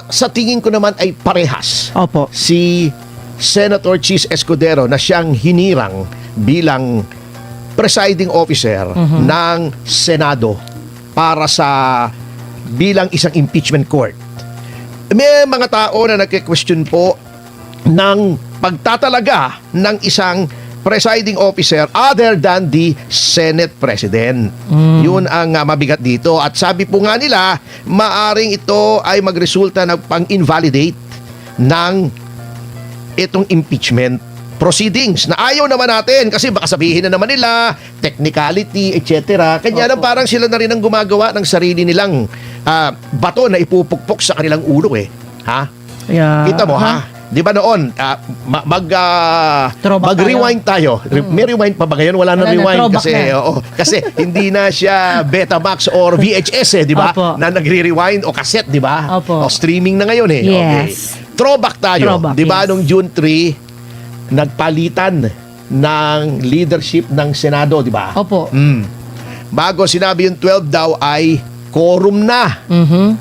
Sa tingin ko naman ay parehas. Opo. Si Senator Chis Escudero na siyang hinirang bilang presiding officer ng Senado para sa bilang isang impeachment court. May mga tao na nagke-question po ng pagtatalaga ng isang presiding officer other than the Senate President. Yun ang mabigat dito. At sabi po nga nila, maaring ito ay magresulta ng pang-invalidate ng itong impeachment proceedings na ayaw naman natin kasi baka sabihin na naman nila technicality, etc. Kanya lang parang sila na rin ang gumagawa ng sarili nilang bato na ipupukpok sa kanilang ulo eh. Ha? Yeah. Kita mo ha? Di ba noon, mag-rewind tayo. May rewind pa ba ngayon? Wala na rewind kasi kasi hindi na siya Betamax or VHS di ba? Opo. Na nagre-rewind o cassette, di ba? Opo. O streaming na ngayon eh. Yes. Okay. Throwback tayo. Throwback, Di ba yes. nung June 3, nagpalitan ng leadership ng Senado, di ba? Opo. Bago sinabi yung 12 daw ay quorum na.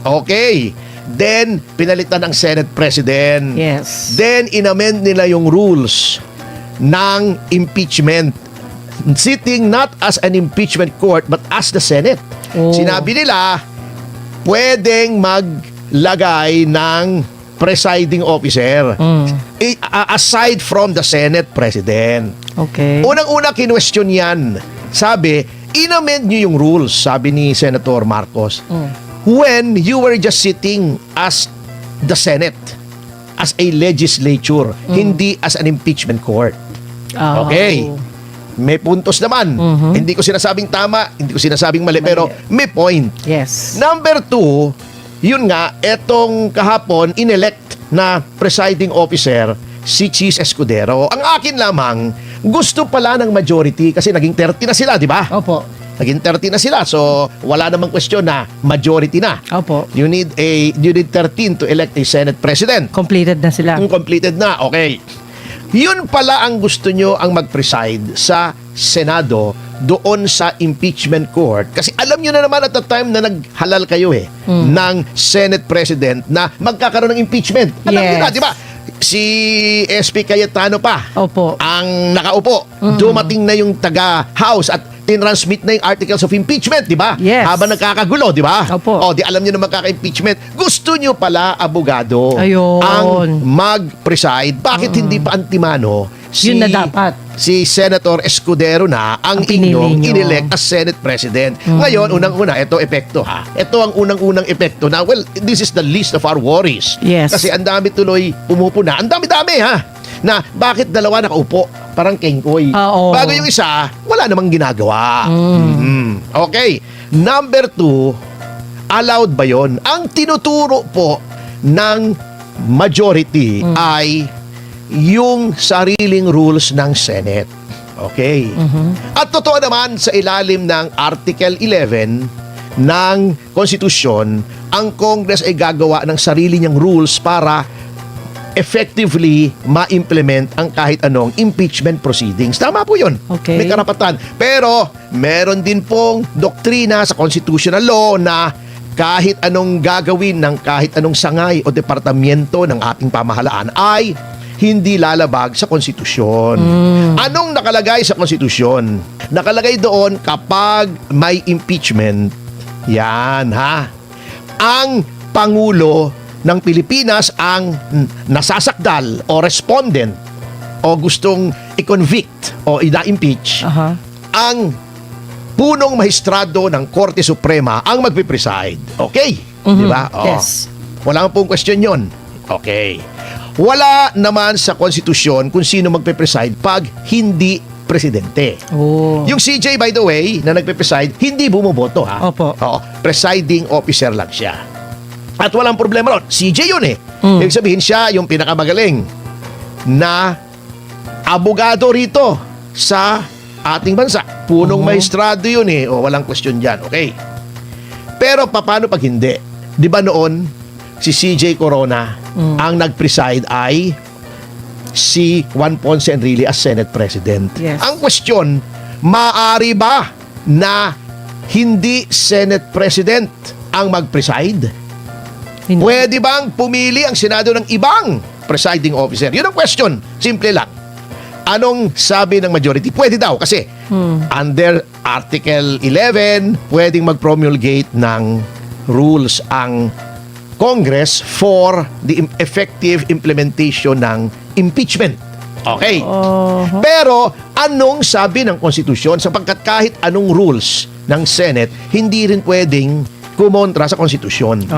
Okay. Then, pinalitan ng Senate President. Yes. Then, inamend nila yung rules ng impeachment. Sitting not as an impeachment court, but as the Senate. Oh. Sinabi nila, pwedeng maglagay ng presiding officer. Aside from the Senate President. Okay. Unang-una, kinwestiyon yan. Sabi, inamend nyo yung rules, sabi ni Senator Marcos. When you were just sitting as the Senate, as a legislature, hindi as an impeachment court. Oh. Okay. May puntos naman. Hindi ko sinasabing tama, hindi ko sinasabing mali, pero may point. Yes. Number 2, yun nga, etong kahapon, inelect na presiding officer, si Chis Escudero. Ang akin lamang, gusto pala ng majority kasi naging 30 na sila, di ba? Opo. Naging 30 na sila, so wala namang question na majority na. Opo. You need 13 to elect a Senate President. Completed na sila. Kung completed na, okay. Yun pala ang gusto nyo ang mag-preside sa Senado doon sa impeachment court. Kasi alam nyo na naman at the time na naghalal kayo ng Senate President na magkakaroon ng impeachment. Alam nyo na, di ba? Si SP Cayetano pa Opo. ang nakaupo. Dumating na yung taga-House at tinransmit na yung articles of impeachment, di ba? Yes. Habang nagkakagulo, di ba? Opo. O, di alam nyo na magkaka-impeachment. Gusto nyo pala, abogado, Ayun. ang mag-preside. Bakit hindi pa antimano Yun na dapat. si Senator Escudero na ang pinili inyong nyo. inelect as Senate President? Ngayon, unang-una, ito epekto ha. Ito ang unang-unang epekto na, well, this is the least of our worries. Yes. Kasi ang dami tuloy pumupuna. Ang dami-dami ha. Na bakit dalawa nakaupo? Parang kengkoy. Oo. Bago yung isa, wala namang ginagawa. Okay. Number 2, allowed ba yon? Ang tinuturo po ng majority ay yung sariling rules ng Senate. Okay. At totoo naman sa ilalim ng Article 11 ng Konstitusyon, ang Congress ay gagawa ng sarili niyang rules para effectively ma-implement ang kahit anong impeachment proceedings. Tama po yun. Okay. May karapatan. Pero meron din pong doktrina sa constitutional law na kahit anong gagawin ng kahit anong sangay o departamento ng ating pamahalaan ay hindi lalabag sa konstitusyon. Anong nakalagay sa konstitusyon? Nakalagay doon kapag may impeachment, yan ha, ang Pangulo ng Pilipinas ang nasasakdal o respondent o gustong i-convict o ina-impeach, ang punong mahistrado ng Korte Suprema ang magpipreside. Okay? Di ba? Yes. Wala pong question yon. Okay. Wala naman sa konstitusyon kung sino magpipreside pag hindi presidente. Oh. Yung CJ, by the way, na nagpipreside, hindi bumuboto ha. Opo. Oo, presiding officer lang siya. At walang problema ron. CJ yun eh. Ibig sabihin siya yung pinakamagaling na abogado rito sa ating bansa. Punong maestrado yun eh. O, walang question dyan. Okay. Pero paano pag hindi? Di ba noon, si CJ Corona, ang nag-preside ay si Juan Ponce Enrile as Senate President. Yes. Ang question, maaari ba na hindi Senate President ang mag-preside? Hindi. Pwede bang pumili ang Senado ng ibang presiding officer? Yun ang question. Simple lang. Anong sabi ng majority? Pwede daw kasi under Article 11, pwedeng mag-promulgate ng rules ang Congress for the effective implementation ng impeachment. Okay. Pero anong sabi ng konstitusyon? Sapagkat kahit anong rules ng Senate, hindi rin pwedeng kumontra sa konstitusyon.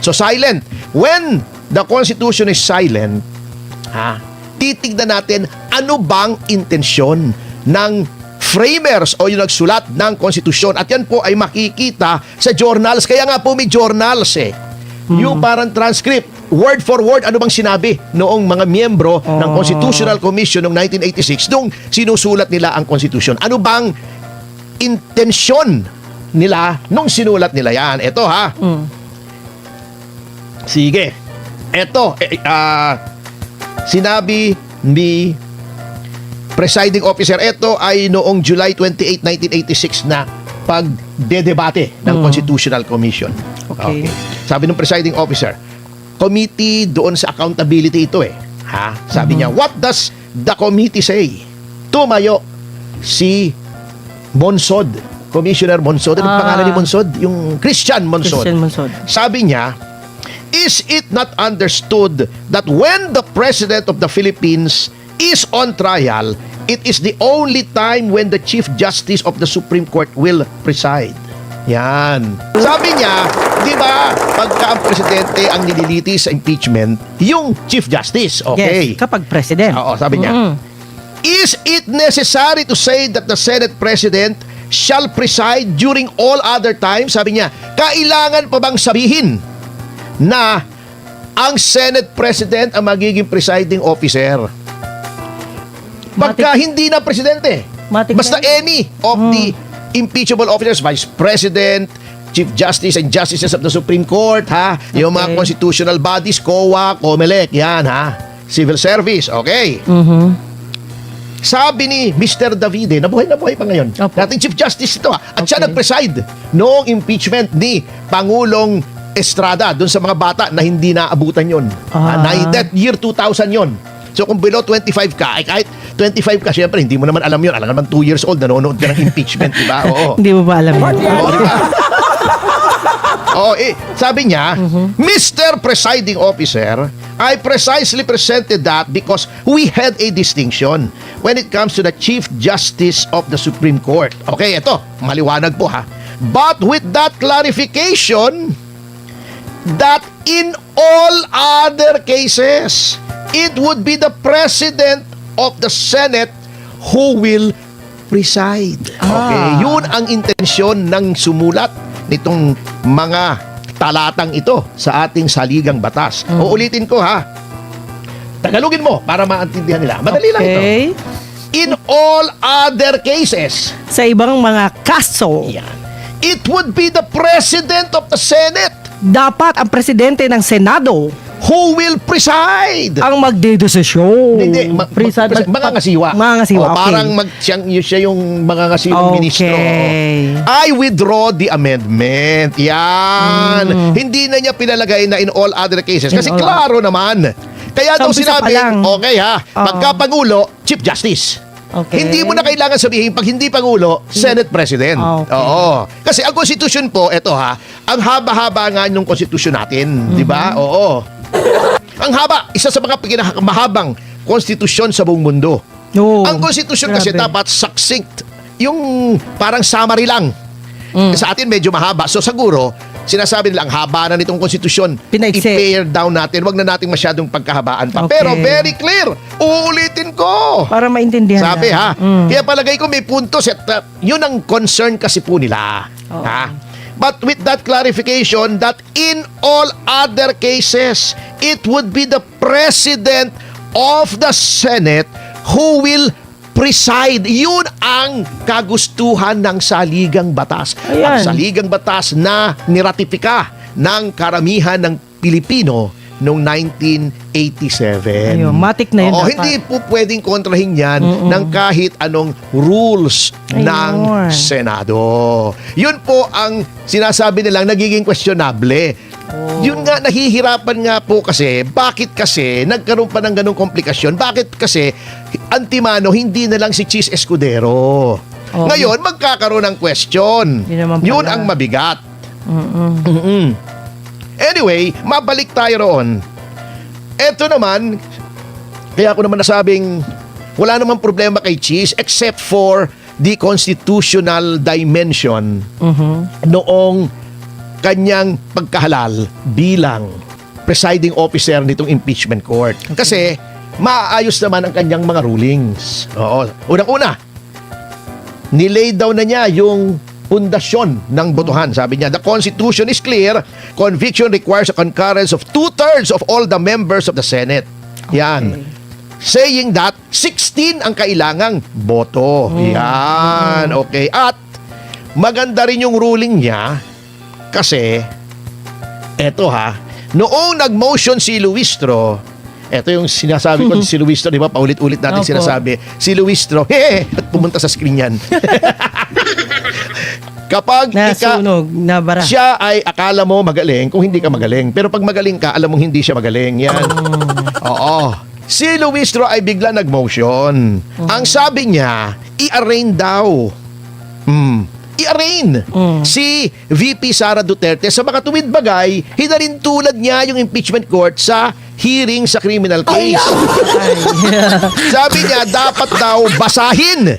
So silent. When the Constitution is silent, titignan natin ano bang intensyon ng framers o yung nagsulat ng konstitusyon. At yan po ay makikita sa journals. Kaya nga po may journals Yung parang transcript, word for word, ano bang sinabi noong mga miyembro ng Constitutional Commission noong 1986 nung sinusulat nila ang konstitusyon. Ano bang intensyon nila nung sinulat nila yan? Ito Sige. Ito, sinabi ni presiding officer, ito ay noong July 28, 1986 na pagdedebate ng Constitutional Commission. Okay. Sabi ng presiding officer, committee doon sa accountability ito Sabi niya, what does the committee say? Tumayo si Monsod, Commissioner Monsod. Anong pangalan ni Monsod? Yung Christian Monsod. Sabi niya, is it not understood that when the President of the Philippines is on trial, it is the only time when the Chief Justice of the Supreme Court will preside? Yan. Sabi niya, di ba, pagka ang presidente ang nililiti sa impeachment, yung Chief Justice, okay? Yes, kapag president. Oo, sabi niya. Is it necessary to say that the Senate President shall preside during all other times? Sabi niya, kailangan pa bang sabihin na ang Senate President ang magiging presiding officer? Pagka hindi na presidente, basta any of the impeachable officers, Vice President, Chief Justice and Justices of the Supreme Court, yung mga constitutional bodies, COA, COMELEC, yan Civil Service, okay? Sabi ni Mr. Davide, nabuhay pa ngayon. Dating Chief Justice ito At siya nag-preside noong impeachment ni Pangulong Estrada doon sa mga bata na hindi naabutan yon. That year 2000 yon. So kung below 25 ka, ay kahit 25 ka, syempre hindi mo naman alam yun. Alam naman 2 years old, nanonood ka ng impeachment, di ba? Oo. Hindi mo ba alam yun? Sabi niya, Mr. Presiding Officer, I precisely presented that because we had a distinction when it comes to the Chief Justice of the Supreme Court. Okay, ito, maliwanag po But with that clarification, that in all other cases, it would be the President of the Senate who will preside. Okay, yun ang intensyon ng sumulat nitong mga talatang ito sa ating saligang batas. Uulitin ko Tagalogin mo para maintindihan nila. Madali lang ito. In all other cases, sa ibang mga kaso, it would be the President of the Senate dapat ang presidente ng Senado who will preside. ang magdedesisyon. Hindi, mga ngasiwa. Mga ngasiwa, okay. Parang siya yung mga ngasiwang ministro. I withdraw the amendment. Yan. Hindi na niya pinalagay na in all other cases. Kasi klaro naman. Kaya daw sinabi, okay pagka-Pangulo, Chief Justice. Okay. Hindi mo na kailangan sabihin pag hindi Pangulo, Senate President. Okay. Oo. Kasi ang konstitusyon po, eto ang haba-haba nga yung konstitusyon natin. Di ba? Oo. Ang haba, isa sa mga pinakamahabang konstitusyon sa buong mundo. Ang konstitusyon kasi dapat succinct. Yung parang summary lang. Sa atin medyo mahaba. So siguro, sinasabi nila ang haba na nitong konstitusyon. I-pare down natin. Wag na nating masyadong pagkahabaan pa. Pero very clear. Uulitin ko. Para maintindihan. Sabi Kaya palagay ko may puntos. At yun ang concern kasi po nila. But with that clarification that in all other cases, it would be the President of the Senate who will preside. Yun ang kagustuhan ng saligang batas. Ang saligang batas na niratipika ng karamihan ng Pilipino noong 1987. Matik na yun. Hindi po pwedeng kontrahin yan ng kahit anong rules ng Senado. Yun po ang sinasabi nilang nagiging questionable. Yun nga, nahihirapan nga po kasi, bakit kasi nagkaroon pa ng ganong komplikasyon? Bakit kasi antimano, hindi na lang si Cheese Escudero? Oh. Ngayon, magkakaroon ng question. Yun naman Yun pala. ang mabigat. Mm-mm. Anyway, mabalik tayo roon. Eto naman, kaya ako naman nasabing wala namang problema kay Cheese except for the constitutional dimension noong kanyang pagkahalal bilang presiding officer nitong impeachment court. Kasi maayos naman ang kanyang mga rulings. Oo. Unang-una, nilay daw na niya yung pundasyon ng botohan. Sabi niya, the Constitution is clear. Conviction requires a concurrence of 2/3 of all the members of the Senate. Yan. Saying that 16 ang kailangang boto. Yan. Okay. At maganda rin yung ruling niya kasi eto ha, noong nag-motion si Luistro, eto yung sinasabi ko si Luistro, di ba? Paulit-ulit natin Opo. sinasabi. Si Luistro, at pumunta sa screen yan. Kapag Nasunog, nabara. siya ay akala mo magaling kung hindi ka magaling. Pero pag magaling ka, alam mong hindi siya magaling. Yan. Oo. Si Luistro ay bigla nag-motion. Ang sabi niya, i-arraign daw. I-arraign si VP Sara Duterte sa mga tuwid bagay, hinalintulad niya yung impeachment court sa hearing sa criminal case. Sabi niya, dapat daw basahin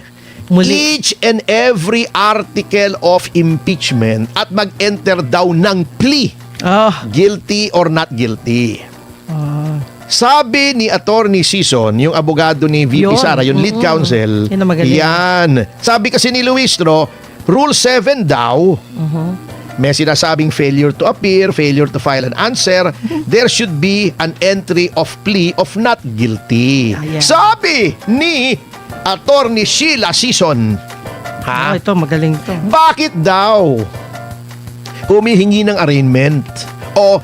Muli. each and every article of impeachment at mag-enter daw ng plea. Guilty or not guilty. Sabi ni Attorney Sison, yung abogado ni VP Yun. Sara, yung lead counsel, Yan ang magaling. yan. Sabi kasi ni Luistro, Rule 7 daw, may sinasabing failure to appear, failure to file an answer, there should be an entry of plea of not guilty. Ayan. Sabi ni Attorney Sheila Sison, ha? Ito, magaling to. Bakit daw humihingi ng arraignment o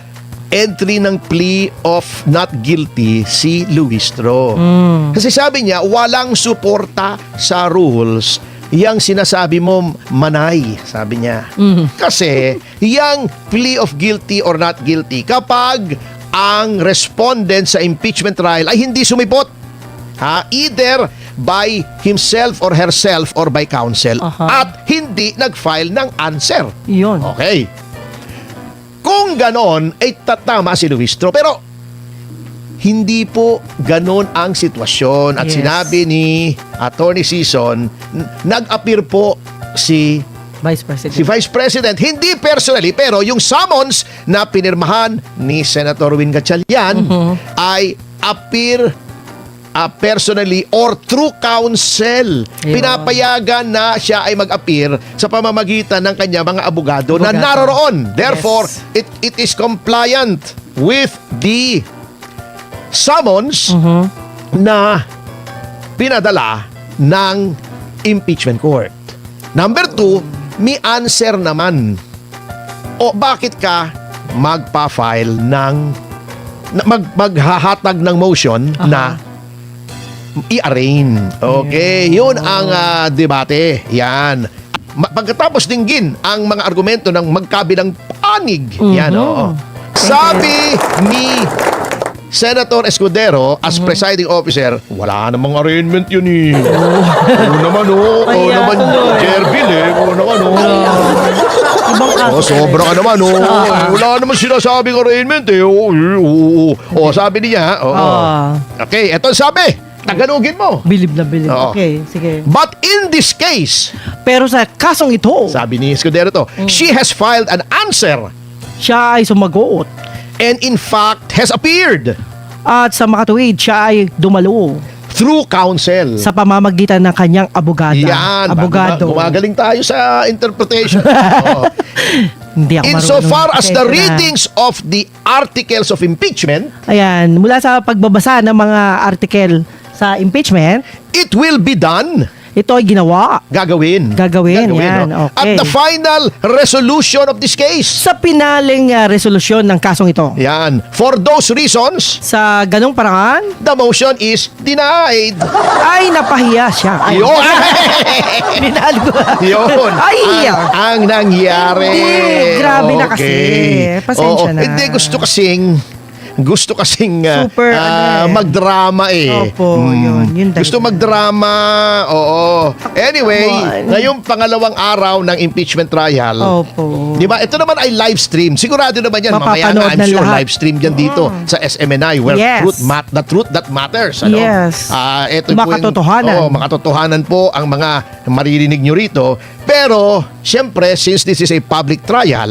entry ng plea of not guilty si Luistro? Kasi sabi niya, walang suporta sa rules yang sinasabi mo manay, sabi niya. Kasi yang plea of guilty or not guilty kapag ang respondent sa impeachment trial ay hindi sumipot, either by himself or herself or by counsel, at hindi nag-file ng answer. Yun. Okay. Kung ganon, ay tatama si Luistro. Pero hindi po ganon ang sitwasyon. At Yes. sinabi ni Attorney Sison, nag-appear po si Vice President. Vice President, hindi personally, pero yung summons na pinirmahan ni Senator Win Gatchalian ay appear personally or through counsel. Ayun. Pinapayagan na siya ay mag-appear sa pamamagitan ng kanya mga abogado na Abogado. naroroon. Therefore, Yes. it is compliant with the summons na pinadala ng impeachment court. Number 2, may answer naman. O bakit ka magpa-file ng maghahatag ng motion na i-arraign. Okay, yun ang debate. Yan. Pagkatapos dinggin ang mga argumento ng magkabilang panig. Yan, oo. Sabi ni Senator Escudero as presiding officer, wala namang arraignment yun eh. Oo naman oo. Oo Ayan, naman, tuloy. Jervil eh. Oo naman Ibang kaso. sobra ka naman wala naman sinasabing arraignment eh. Oo. Sabi niya. Oo. Okay, eto sabi. Tagalogin mo. Bilib na bilib. Oo. Okay, sige. But in this case, Pero sa kasong ito, sabi ni Escudero to, she has filed an answer siya ay sumagot. and in fact has appeared At sa makatuwid, siya ay dumalo through counsel. sa pamamagitan ng kanyang abogado. Yan. Abogado. Gumagaling tayo sa interpretation. Oo. Hindi ako Insofar marunong. as the Pasensya na. readings of the articles of impeachment, Ayan, mula sa pagbabasa ng mga article sa impeachment, it will be done ito ay ginawa. Gagawin. Gagawin, yan. no? Okay. At the final resolution of this case. Sa pinaling resolusyon ng kasong ito. Yan. For those reasons, Sa ganong paraan, the motion is denied. ay napahiya siya. Ay, Yun. binali ko. Yun. Ay, ang nangyari. Hindi, grabe na kasi. Pasensya na. Hindi, gusto kasing Super, magdrama eh. Opo, yun dahilan. Gusto magdrama. Oo. Anyway, Come on. ngayong pangalawang araw ng impeachment trial. Opo. Di ba? Ito naman ay live stream. Sigurado naman yan. Mamaya Mapapanood na, I'm ng sure, lahat. live stream yan dito sa SMNI where Yes. the truth that matters. Ano? Yes. Ito po yung- Makatotohanan. makatotohanan po ang mga maririnig nyo rito. Pero, syempre, since this is a public trial,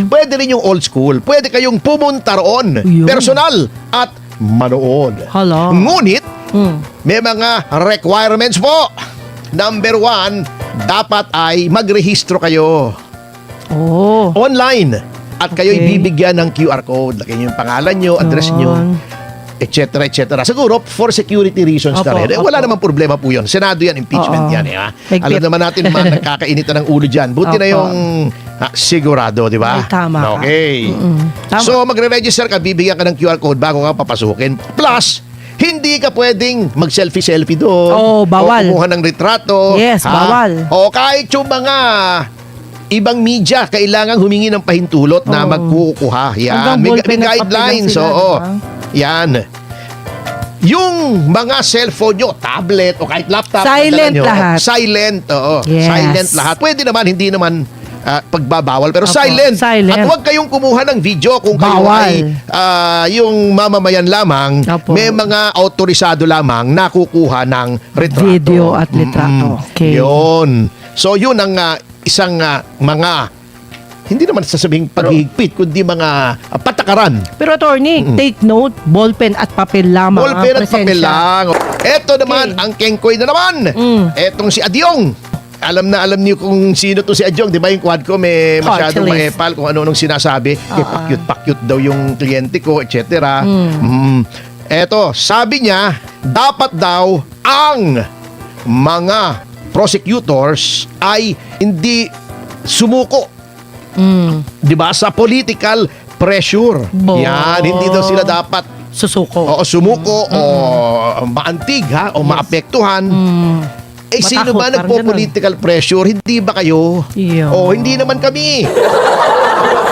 pwede rin yung old school. Pwede kayong pumunta roon, Yun. personal, at manood. Hala. Ngunit, Hmm. may mga requirements po. Number 1, dapat ay magrehistro kayo Oh. online. At kayo'y Okay. bibigyan ng QR code. Lagyan nyo yung pangalan nyo, address nyo, etc. etc. Siguro for security reasons na Opo, rin. Wala opo. namang problema po yun. Senado yan, impeachment Oo. yan. Ha? Higpit. Alam naman natin mga nagkakainitan ng ulo dyan. Buti na Opo. yung sigurado, di ba? Ay, tama ka. Okay. Tama. So magre-register ka, bibigyan ka ng QR code bago ka papasukin. Plus, hindi ka pwedeng mag-selfie-selfie doon. Oo, bawal. O kumuha ng retrato. Yes, bawal. O kahit yung mga ibang media, kailangan humingi ng pahintulot na Oo. magkukuha. Yan. Hanggang May, ballpen may at guidelines. papel lang sila, Oo. di ba? Yan. Yung mga cellphone nyo, tablet o kahit laptop. Silent na dala nyo, lahat. Silent. Oo. Yes. Silent lahat. Pwede naman, hindi naman pagbabawal. Pero Opo, silent. silent. At huwag kayong kumuha ng video kung kayo Bawal. ay yung mamamayan lamang. Opo. May mga autorisado lamang na kukuha ng retrato. Video at litrato. Okay. Yun. So yun ang isang mga hindi naman sasabing paghihigpit, kundi mga patakaran. Pero attorney, take note, ballpen at papel lamang. ang Ballpen at papel presensya. lang. Eto naman, ang kengkoy na naman. Etong si Adyong. Alam niyo kung sino to si Adyong. Di ba yung quad ko may masyadong Torturous. maepal kung ano-anong sinasabi. Pakyut-pakyut daw yung kliyente ko, etc. Eto, sabi niya, dapat daw ang mga prosecutors ay hindi sumuko. Di ba? Sa political pressure. Bo. Yan, hindi daw sila dapat Susuko. o sumuko o maantig ha o maapektuhan. Eh sino ba Matakot, parang nagpo-political pressure? Hindi ba kayo? Iyo. O hindi naman kami.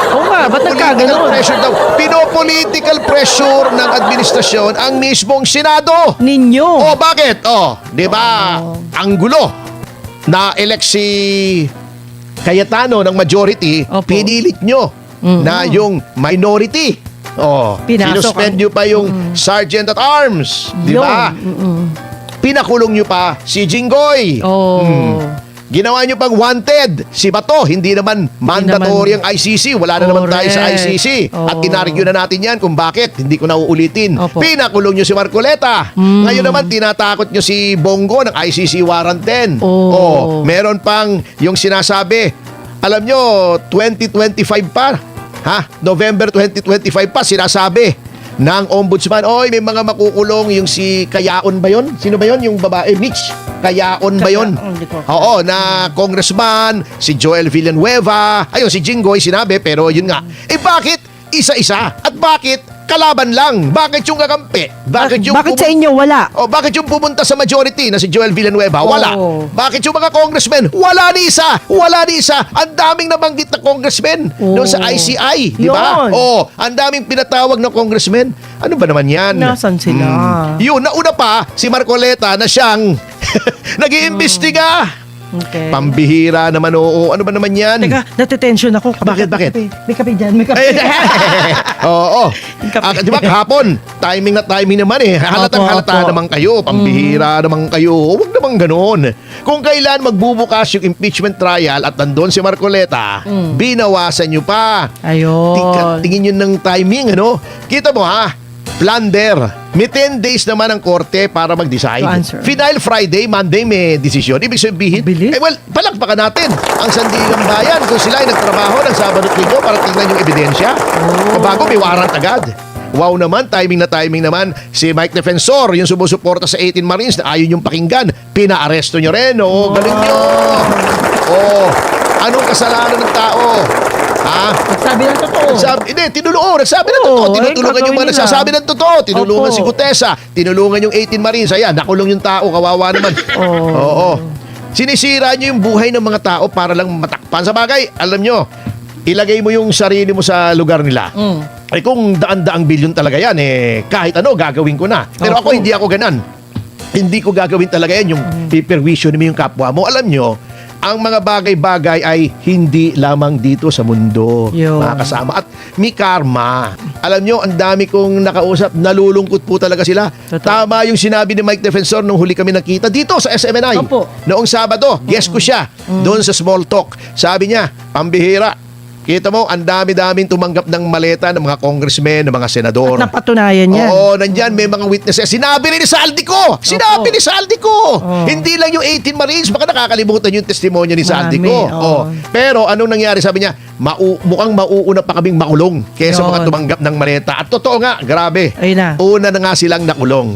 Oo nga, ba't Political nagkaganon? pressure daw. Pino-political pressure ng administrasyon ang mismong Senado. Ninyo. O bakit? O, di ba? Ang gulo na elect si Cayetano ng majority, Opo. pinilit nyo na yung minority. O, Pinasok sinuspend ang- nyo pa yung Sergeant at Arms. Di ba? Pinakulong nyo pa si Jinggoy. Oh. Ginawa nyo pang wanted si Bato. Hindi naman mandatory ang ICC. Wala na naman tayo sa Correct. ICC. At Oo. inargue na natin yan kung bakit. Hindi ko na uulitin. Opo. Pinakulong nyo si Marcoleta. Ngayon naman tinatakot nyo si Bongo ng ICC warrant 10. Oh. Meron pang yung sinasabi. Alam nyo, 2025 pa. November 2025 pa sinasabi ng ombudsman, oy, may mga makukulong yung si Kayaon ba yun? Sino ba yun? Yung babae, Mitch. Kayaon ba yun? Kayaon, di ko. Oo, na congressman, si Joel Villanueva, ayun, si Jinggoy sinabi, pero yun nga. Eh bakit isa-isa? At bakit kalaban lang? Bakit yung kakampi? Bakit yung Bakit sa inyo wala? O bakit yung pumunta sa majority na si Joel Villanueva? Wala. Oo. Bakit yung mga congressmen? Wala ni isa. Wala ni isa. Ang daming nabanggit na congressmen doon sa ICI. Di ba? Yun. Oo. Ang daming pinatawag na congressmen. Ano ba naman yan? Nasaan sila? Yun. Nauna pa si Marcoleta na siyang nag-iimbestiga. Okay. Pambihira naman. Oo. Ano ba naman yan? Teka, natitension ako. Bakit? May kape dyan, may kape. Oo. Kape. Di ba kahapon? Timing na timing naman eh. Halatang halata Opo. naman kayo. Pambihira naman kayo. Huwag naman ganun. Kung kailan magbubukas yung impeachment trial at nandun si Marcoleta, binawasan nyo pa. Ayun. Tingin yun ng timing, ano? Kita mo ha? Plunder. May 10 days naman ang korte para mag-decide. To answer. Final Friday, Monday may desisyon. Ibig sabihin, Bilis. well, palakpakan natin ang Sandigang Bayan kung sila ay nagtrabaho ng Sabado at Linggo para tingnan yung ebidensya. Bago may warrant agad. Wow naman, timing naman. Si Mike Defensor, yung sumusuporta sa 18 Marines na ayaw yung pakinggan, pinaaresto nyo rin. Oh, galing nyo. Oh, anong kasalanan ng tao? Ha? Nagsabi ng totoo. Hindi, nagsabi ng totoo. Tinutulungan yung mga nagsasabi ng totoo. Tinulungan Opo. si Gutesa, tinulungan yung 18 Marines. Ayan, nakulong yung tao, kawawa naman. Oo. Sinisira nyo yung buhay ng mga tao para lang matakpan. Sa bagay, alam nyo, ilagay mo yung sarili mo sa lugar nila. Ay kung daan-daang bilyon talaga yan, kahit ano, gagawin ko na. Pero ako, hindi ako ganan. Hindi ko gagawin talaga yan, yung piperwisyo mo yung kapwa mo. Alam nyo, ang mga bagay-bagay ay hindi lamang dito sa mundo, Yun. mga kasama. At may karma. Alam nyo, ang dami kong nakausap, nalulungkot po talaga sila. Totoo. Tama yung sinabi ni Mike Defensor nung huli kami nakita dito sa SMNI. Opo. Noong Sabado, guest ko siya doon sa small talk. Sabi niya, pambihira. Kita mo, ang dami-daming tumanggap ng maleta ng mga congressmen, ng mga senador. At napatunayan yan. Oo, nandyan may mga witnesses. Sinabi rin ni Saldico! Sinabi Opo. ni Saldico! Hindi lang yung 18 Marines, baka nakakalimutan yung testimonya ni Saldico. Marami, oo. Pero anong nangyari? Sabi niya, mukhang mauuna pa kaming makulong kaysa Yun. mga tumanggap ng maleta. At totoo nga, grabe. Ayun na. Una na nga silang nakulong.